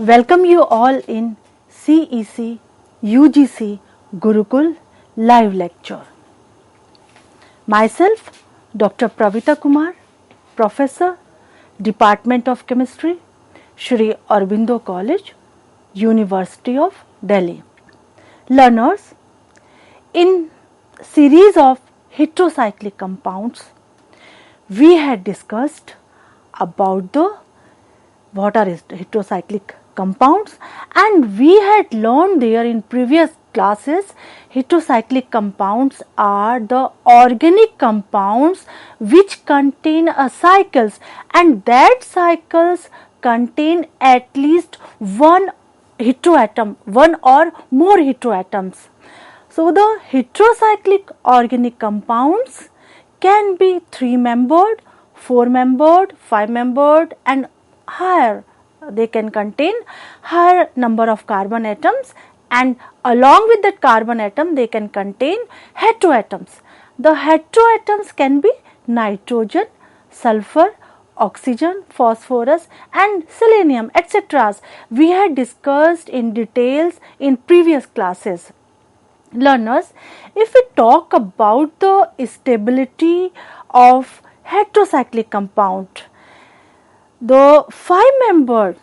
Welcome you all in CEC-UGC Gurukul live lecture. Myself, Dr. Pravita Kumar, Professor, Department of Chemistry, Shri Aurobindo College, University of Delhi. Learners, in series of heterocyclic compounds, we had discussed about what are heterocyclic compounds, and we had learned there in previous classes heterocyclic compounds are the organic compounds which contain cycles, and that cycles contain at least one heteroatom, one or more heteroatoms. So the heterocyclic organic compounds can be 3-membered, 4-membered, 5-membered and higher. They can contain higher number of carbon atoms, and along with that carbon atom they can contain heteroatoms. The heteroatoms can be nitrogen, sulfur, oxygen, phosphorus and selenium, etc. We had discussed in details in previous classes. Learners, if we talk about the stability of heterocyclic compound, the 5-membered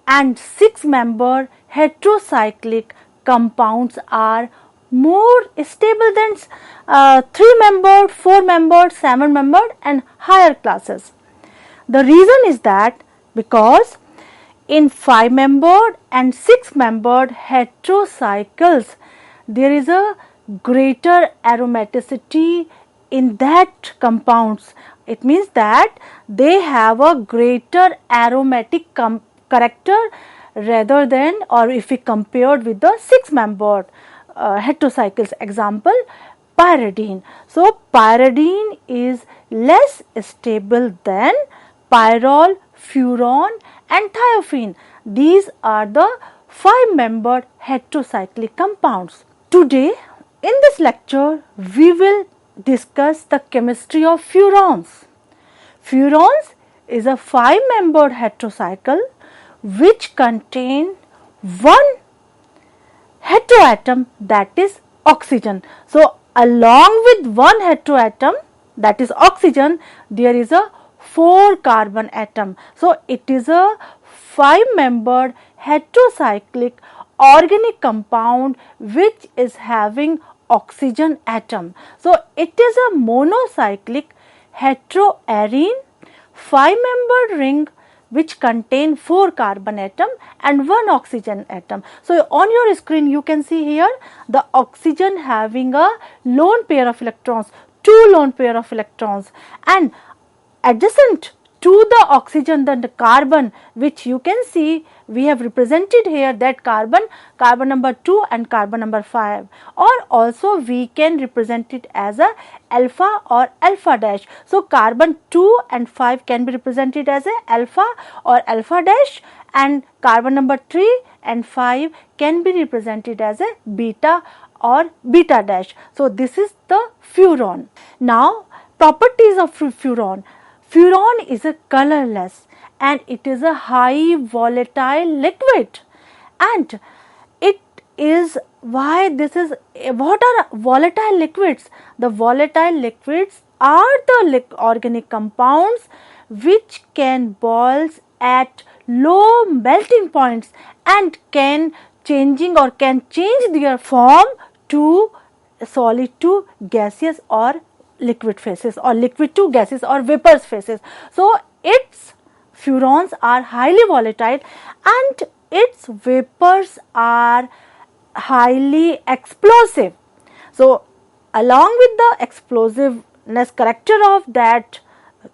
and 6-membered heterocyclic compounds are more stable than 3-membered, 4-membered, 7-membered and higher classes. The reason is that because in 5-membered and 6-membered heterocycles there is a greater aromaticity in that compounds. It means that they have a greater aromatic character rather than, or if we compared with the 6-membered heterocycles, example pyridine. So pyridine is less stable than pyrrole, furan and thiophene. These are the 5-membered heterocyclic compounds. Today in this lecture we will discuss the chemistry of furans. Furans is a 5-membered heterocycle which contain one heteroatom, that is oxygen. So along with one heteroatom, that is oxygen, there is a 4 carbon atom. So it is a 5-membered heterocyclic organic compound which is having oxygen atom. So it is a monocyclic heteroarene 5-membered ring which contain 4 carbon atom and 1 oxygen atom. So on your screen you can see here the oxygen having a lone pair of electrons, 2 lone pair of electrons, and adjacent to the oxygen the carbon which you can see we have represented here, that carbon number 2 and carbon number 5, or also we can represent it as a alpha or alpha dash. So carbon 2 and 5 can be represented as a alpha or alpha dash, and carbon number 3 and 5 can be represented as a beta or beta dash. So this is the furan. Now properties of furan. Furan is a colorless and it is a high volatile liquid, and it is why this is, what are volatile liquids? The volatile liquids are the organic compounds which can boil at low melting points and can change their form to solid to gaseous or liquid phases, or liquid to gases or vapors phases. So its furans are highly volatile and its vapors are highly explosive. So along with the explosiveness character of that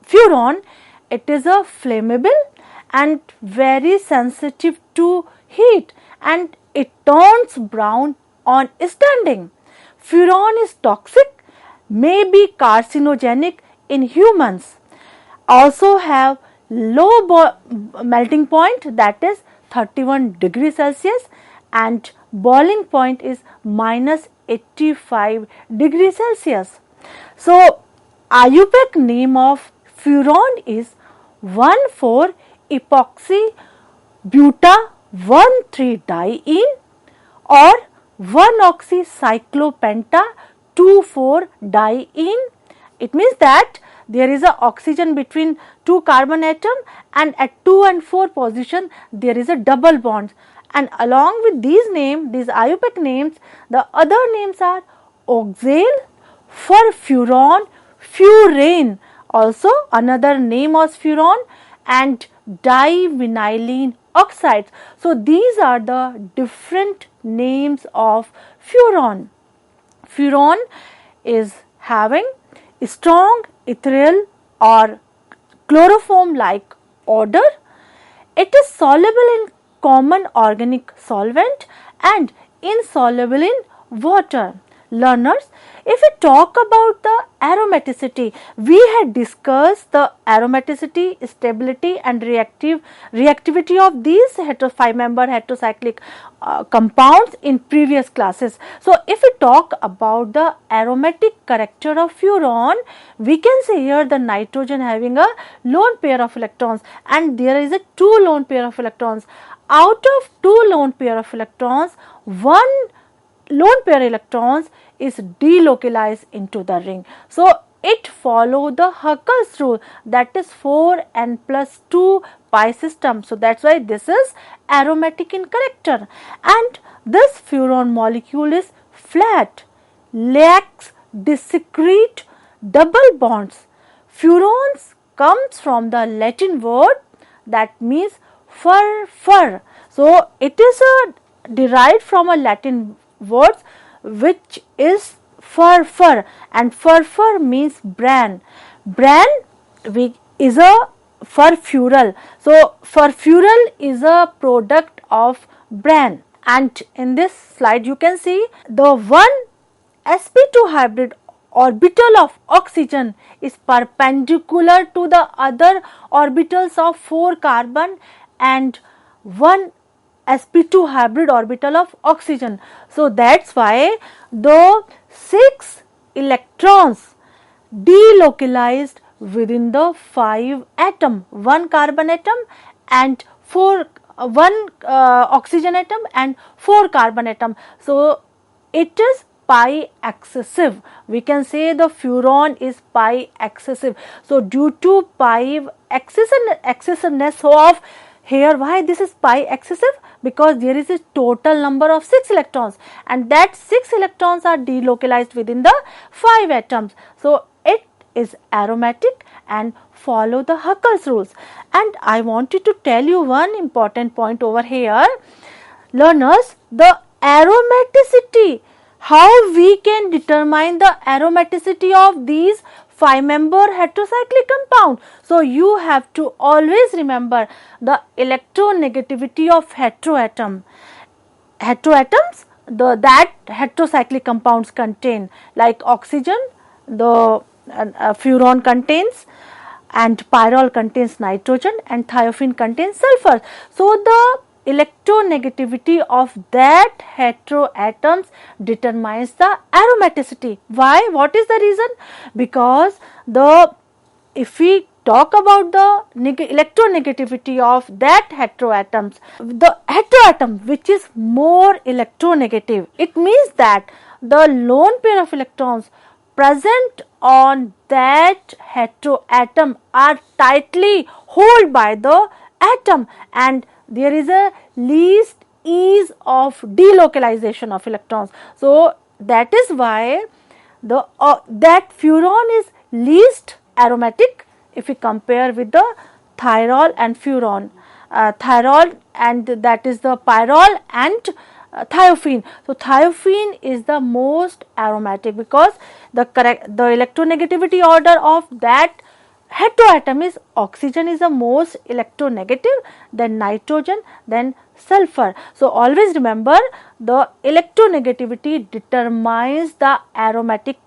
furan, it is a flammable and very sensitive to heat, and it turns brown on standing. Furan is toxic, may be carcinogenic in humans, also have low melting point, that is 31 degrees Celsius, and boiling point is minus 85 degrees Celsius. So IUPAC name of furan is 1,4-epoxy buta 1,3-diene or 1-oxycyclopenta 2,4-diene. It means that there is a oxygen between two carbon atom, and at 2 and 4 position there is a double bond, and along with these names, these IUPAC names, the other names are oxale, furfuron, furane, also another name was furon, and divinylene oxides. So these are the different names of furon. Furon is having strong ethereal or chloroform like odor. It is soluble in common organic solvent and insoluble in water. Learners, if we talk about the aromaticity, we had discussed the aromaticity, stability and reactivity of these 5-member heterocyclic compounds in previous classes. So, if we talk about the aromatic character of furon, we can say here the nitrogen having a lone pair of electrons, and there is a 2 lone pair of electrons. Out of 2 lone pair of electrons, 1 lone pair electrons is delocalized into the ring. So, it follow the Huckel's rule, that is 4n plus 2 pi system. So, that is why this is aromatic in character, and this furon molecule is flat, lacks discrete double bonds. Furons comes from the Latin word that means fur. So, it is derived from a Latin word which is fur, and fur means bran. Bran is a furfural. So, furfural is a product of bran, and in this slide you can see the one sp2 hybrid orbital of oxygen is perpendicular to the other orbitals of 4 carbon and 1 sp2 hybrid orbital of oxygen. So, that is why the 6 electrons delocalized within the 5 atom, 1 carbon atom and 1 oxygen atom and 4 carbon atom. So, it is pi excessive. We can say the furon is pi excessive. So, due to pi excessiveness of here, why this is pi excessive? Because there is a total number of 6 electrons, and that 6 electrons are delocalized within the 5 atoms. So, it is aromatic and follow the Huckel's rules. And I wanted to tell you one important point over here. Learners, the aromaticity, how we can determine the aromaticity of these 5-member heterocyclic compound. So, you have to always remember the electronegativity of heteroatom. Heteroatoms that heterocyclic compounds contain, like oxygen, the furon contains, and pyrrole contains nitrogen, and thiophene contains sulfur. So, the electronegativity of that heteroatoms determines the aromaticity. Why? What is the reason? Because if we talk about the electronegativity of that heteroatoms, the heteroatom which is more electronegative, it means that the lone pair of electrons present on that heteroatom are tightly held by the atom, and there is a least ease of delocalization of electrons. So, that is why that furon is least aromatic if we compare with the thyrol and furon. Thyrol, and that is the pyrrole and thiophene. So, thiophene is the most aromatic because the electronegativity order of that heteroatom is oxygen is the most electronegative, then nitrogen, then sulfur. So, always remember the electronegativity determines the aromatic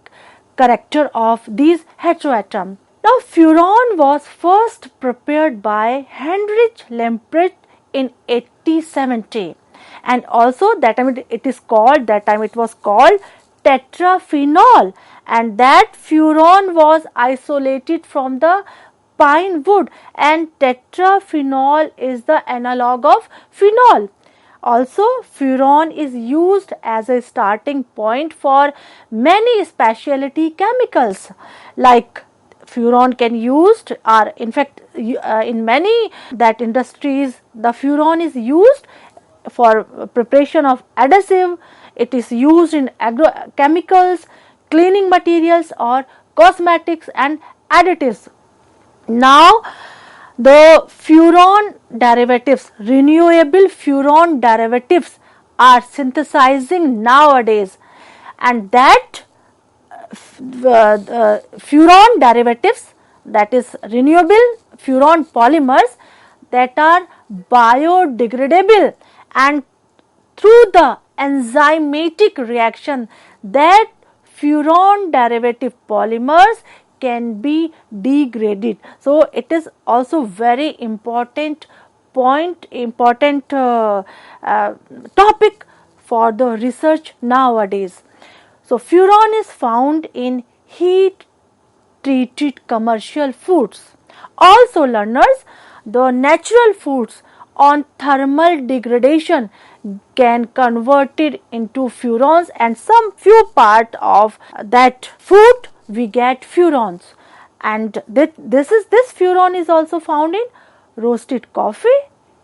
character of these heteroatoms. Now, furon was first prepared by Heinrich Lamprecht in 1870, and also that time it was called tetraphenol, and that furon was isolated from the pine wood, and tetraphenol is the analog of phenol. Also, furan is used as a starting point for many specialty chemicals, like furan can used, or in fact in many that industries the furan is used for preparation of adhesive. It is used in agrochemicals, cleaning materials, or cosmetics and additives. Now, the furan derivatives, renewable furan derivatives are synthesizing nowadays, and that furan derivatives, that is renewable furan polymers, that are biodegradable, and through the enzymatic reaction that furan derivative polymers can be degraded. So, it is also very important topic for the research nowadays. So, furan is found in heat treated commercial foods. Also, learners, the natural foods on thermal degradation can convert it into furans, and some few part of that food we get furans, and this furan is also found in roasted coffee,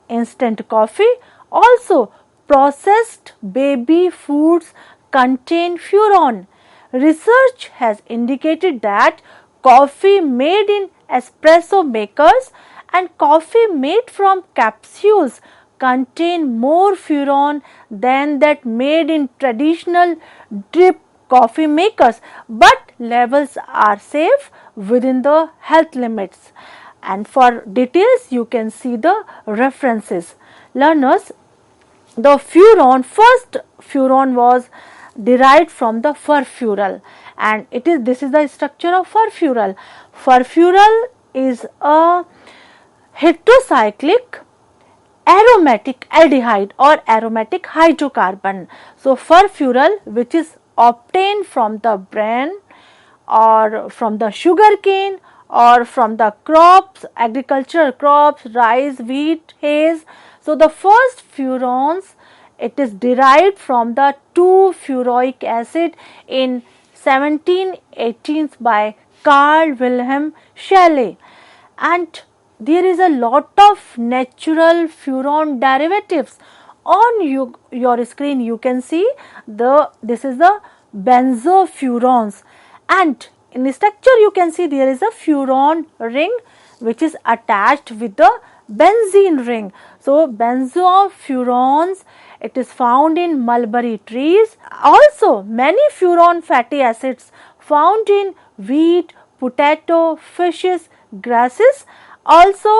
instant coffee. Also, processed baby foods contain furan. Research has indicated that coffee made in espresso makers and coffee made from capsules contain more furan than that made in traditional drip coffee makers, but levels are safe within the health limits. And for details you can see the references. Learners, the first furan was derived from the furfural, and this is the structure of furfural. Furfural is a heterocyclic aromatic aldehyde or aromatic hydrocarbon. So, furfural, which is obtained from the bran or from the sugar cane or from the crops, agricultural crops, rice, wheat, maize. So, the first furans, it is derived from the 2-furoic acid in 1718 by Carl Wilhelm Scheele, and there is a lot of natural furan derivatives. On your screen you can see this is the benzofurans, and in the structure you can see there is a furan ring which is attached with the benzene ring. So, benzofurans, it is found in mulberry trees. Also, many furan fatty acids found in wheat, potato, fishes, grasses. Also,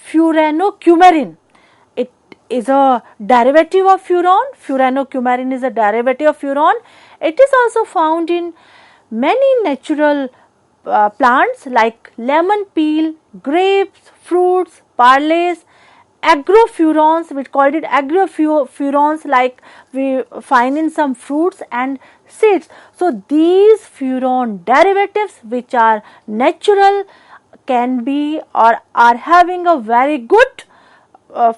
furanocoumarin, it is a derivative of furan. Furanocoumarin is a derivative of furan. It is also found in many natural plants like lemon peel, grapes, fruits, barleys. Agrofurans, we called it agrofurans, like we find in some fruits and seeds. So, these furan derivatives which are natural can be or are having a very good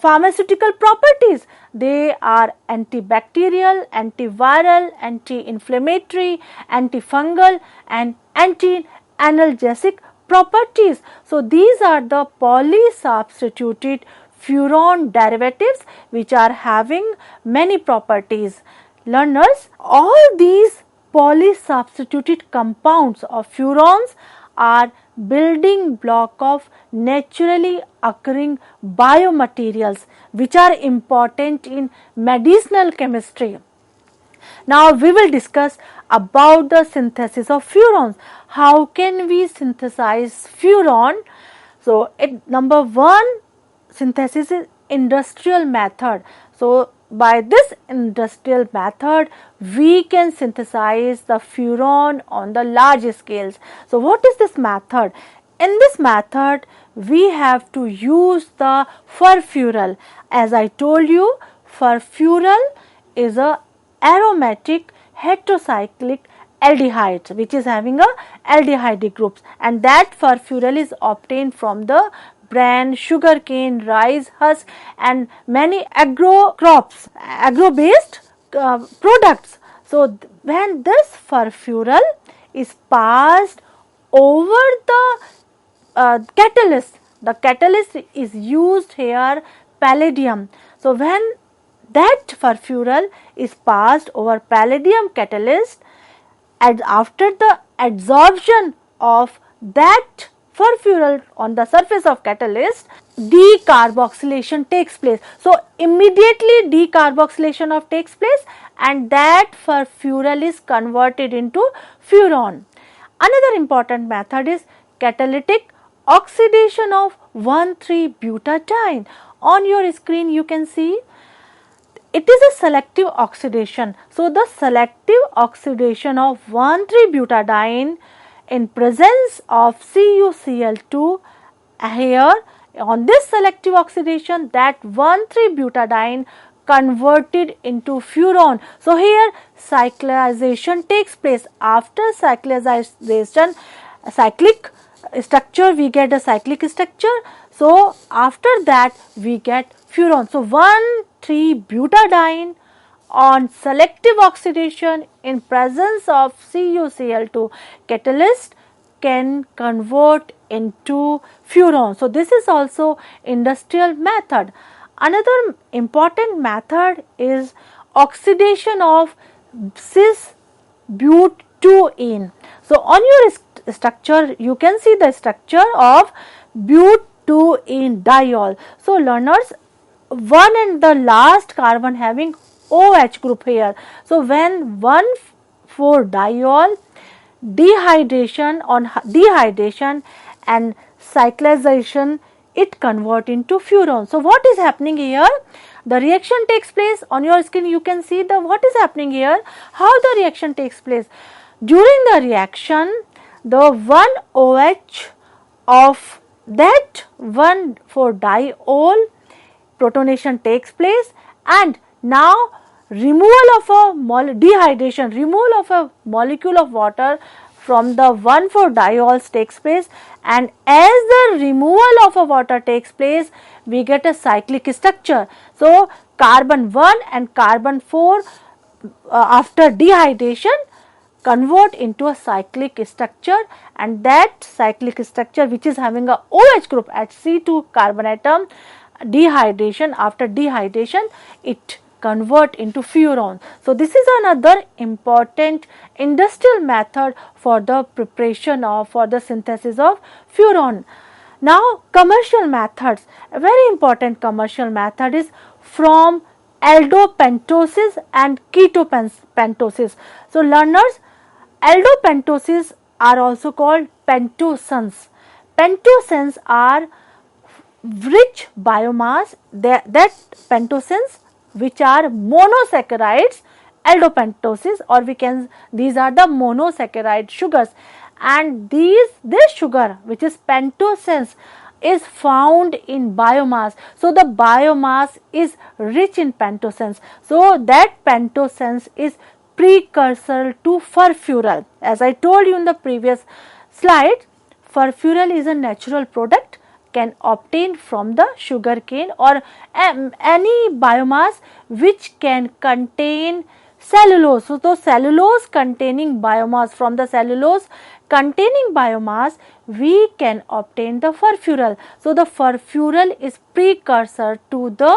pharmaceutical properties. They are antibacterial, antiviral, anti-inflammatory, antifungal and anti-analgesic properties. So, these are the polysubstituted furan derivatives which are having many properties. Learners, all these polysubstituted compounds of furans are building block of naturally occurring biomaterials which are important in medicinal chemistry. Now, we will discuss about the synthesis of furans. How can we synthesize furan? So, number one synthesis is industrial method. So, by this industrial method we can synthesize the furan on the large scales. So, what is this method? In this method we have to use the furfural. As I told you, furfural is a aromatic heterocyclic aldehyde which is having a aldehyde groups, and that furfural is obtained from the bran, sugarcane, rice husk, and many agro crops, agro based products. So when this furfural is passed over the catalyst is used here palladium. So when that furfural is passed over palladium catalyst, and after the adsorption of that furfural on the surface of catalyst, decarboxylation takes place. So immediately decarboxylation of takes place, and that furfural is converted into furan. Another important method is catalytic oxidation of 1,3-butadiene. On your screen you can see it is a selective oxidation. So the selective oxidation of 1,3-butadiene in presence of CuCl2, here on this selective oxidation, that 1,3-butadiene converted into furan. So here cyclization takes place. After cyclization, cyclic structure, we get a cyclic structure. So after that we get furan. So 1,3-butadiene on selective oxidation in presence of CuCl2 catalyst can convert into furan. So this is also industrial method. Another important method is oxidation of cis-butene. So on your structure you can see the structure of butene diol. So learners, one and the last carbon having OH group here. So when 1,4-diol dehydration and cyclization, it convert into furan. So what is happening here? The reaction takes place. On your screen you can see the what is happening here, how the reaction takes place. During the reaction, the 1OH of that 1,4-diol protonation takes place, and now removal of a dehydration, removal of a molecule of water from the 1,4-diols takes place, and as the removal of a water takes place, we get a cyclic structure. So carbon 1 and carbon 4 after dehydration convert into a cyclic structure, and that cyclic structure which is having a OH group at C2 carbon atom, dehydration, after dehydration it convert into furan. So this is another important industrial method for the preparation of, for the synthesis of furan. Now commercial methods, a very important commercial method is from aldopentoses and ketopentoses. So learners, aldopentoses are also called pentosanes. Pentosanes are rich biomass, that pentosanes which are monosaccharides, aldopentoses, or we can, these are the monosaccharide sugars, and this sugar which is pentosanes is found in biomass. So the biomass is rich in pentosanes. So that pentosanes is precursor to furfural. As I told you in the previous slide, furfural is a natural product can obtain from the sugar cane or any biomass which can contain cellulose. So the cellulose containing biomass, from the cellulose containing biomass we can obtain the furfural. So the furfural is precursor to the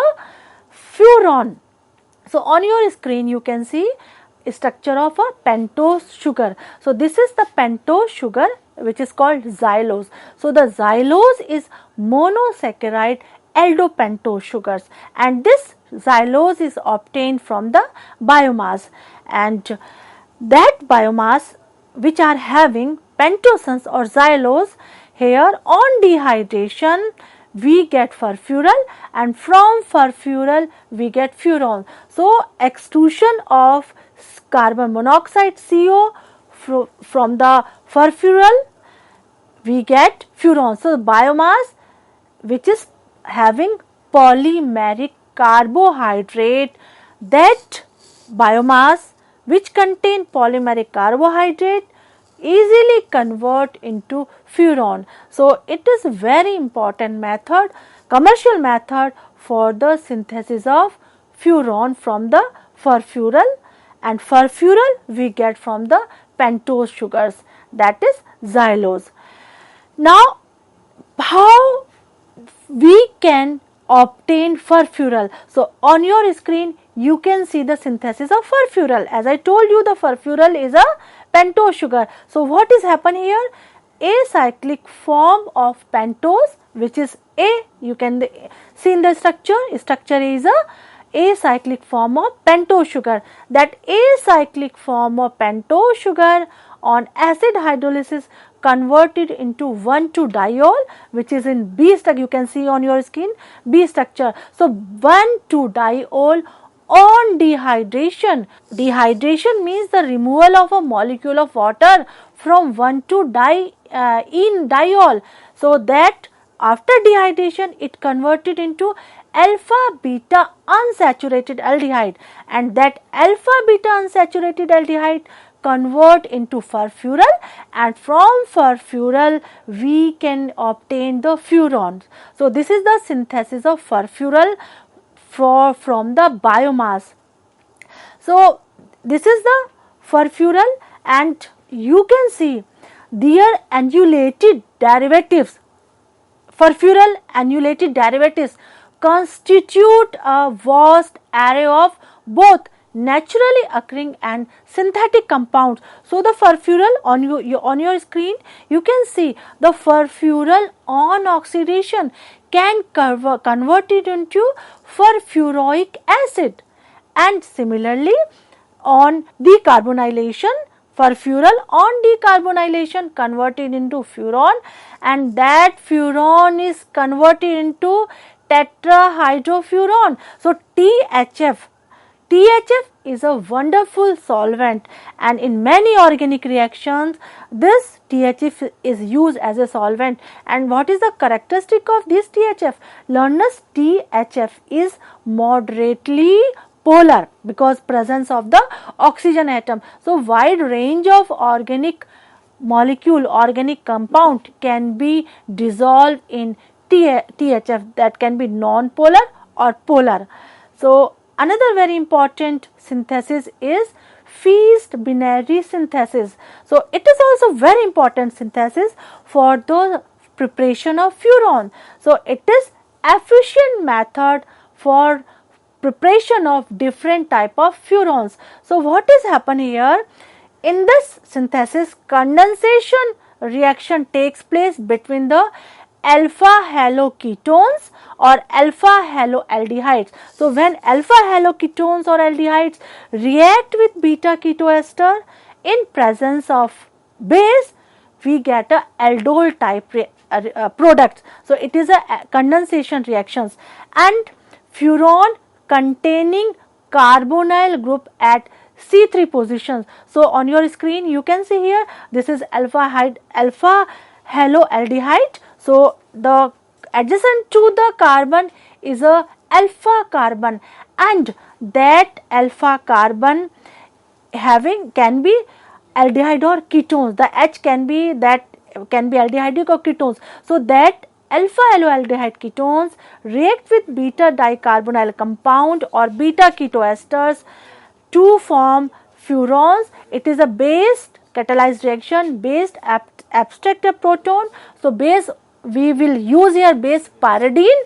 furan. So on your screen you can see structure of a pentose sugar. So this is the pentose sugar which is called xylose. So the xylose is monosaccharide aldopentose sugars, and this xylose is obtained from the biomass, and that biomass which are having pentosanes or xylose, here on dehydration we get furfural, and from furfural we get furan. So extrusion of carbon monoxide CO from the furfural we get furan. So biomass which is having polymeric carbohydrate, that biomass which contain polymeric carbohydrate easily convert into furan. So it is very important method, commercial method for the synthesis of furan from the furfural, and furfural we get from the pentose sugars, that is xylose. Now how we can obtain furfural? So on your screen you can see the synthesis of furfural. As I told you, the furfural is a pentose sugar. So what is happen here? Acyclic form of pentose, which is A, you can see in the structure is a acyclic form of pentose sugar. That acyclic form of pentose sugar on acid hydrolysis converted into 1,2-diol, which is in B structure, you can see on your screen B structure. So 1,2-diol on dehydration. Dehydration means the removal of a molecule of water from 1,2-diol. So that after dehydration it converted into alpha beta unsaturated aldehyde, and that alpha beta unsaturated aldehyde convert into furfural, and from furfural we can obtain the furans. So this is the synthesis of furfural from the biomass. So this is the furfural, and you can see their annulated derivatives, furfural annulated derivatives constitute a vast array of both naturally occurring and synthetic compounds. So the furfural on your screen you can see the furfural on oxidation can convert it into furfuroic acid, and similarly on decarbonylation, furfural on decarbonylation converted into furan, and that furan is converted into tetrahydrofuran. So THF is a wonderful solvent, and in many organic reactions this THF is used as a solvent. And what is the characteristic of this THF? Learners, THF is moderately polar because presence of the oxygen atom. So wide range of organic molecule, organic compound can be dissolved in THF, that can be non-polar or polar. So another very important synthesis is feast binary synthesis. So it is also very important synthesis for the preparation of furan. So it is efficient method for preparation of different type of furans. So what is happen here? In this synthesis, condensation reaction takes place between the alpha haloketones or alpha haloaldehydes. So when alpha haloketones or aldehydes react with beta ketoester in presence of base, we get a aldol type product. So it is a condensation reactions, and furan containing carbonyl group at C3 positions. So on your screen you can see here this is alpha haloaldehyde. So the adjacent to the carbon is a alpha carbon, and that alpha carbon can be aldehyde or ketones. The H can be aldehydic or ketones. So that alpha haloaldehyde ketones react with beta dicarbonyl compound or beta ketoesters to form furans. It is a based catalyzed reaction, based abstract a proton. So base, we will use here base pyridine,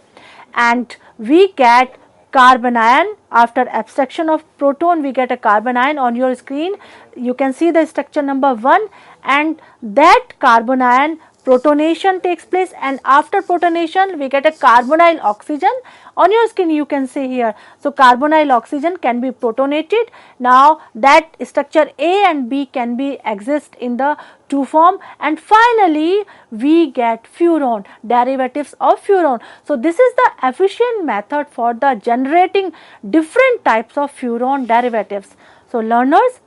and we get carbon ion. After abstraction of proton we get a carbon ion. On your screen you can see the structure number 1, and that carbon ion protonation takes place, and after protonation we get a carbonyl oxygen. On your screen you can see here, so carbonyl oxygen can be protonated. Now that structure A and B can be exist in the 2 form, and finally we get furan, derivatives of furan. So this is the efficient method for the generating different types of furan derivatives. So learners,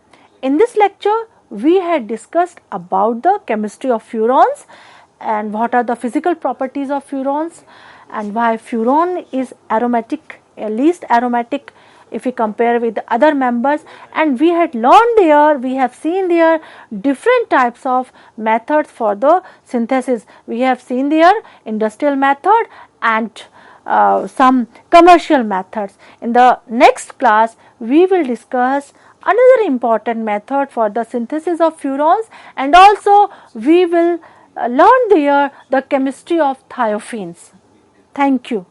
in this lecture we had discussed about the chemistry of furans and what are the physical properties of furans, and why furan is aromatic, least aromatic if we compare with the other members, and we had learned there, we have seen there different types of methods for the synthesis. We have seen there industrial method and some commercial methods. In the next class, we will discuss another important method for the synthesis of furans, and also we will learn there the chemistry of thiophenes. Thank you.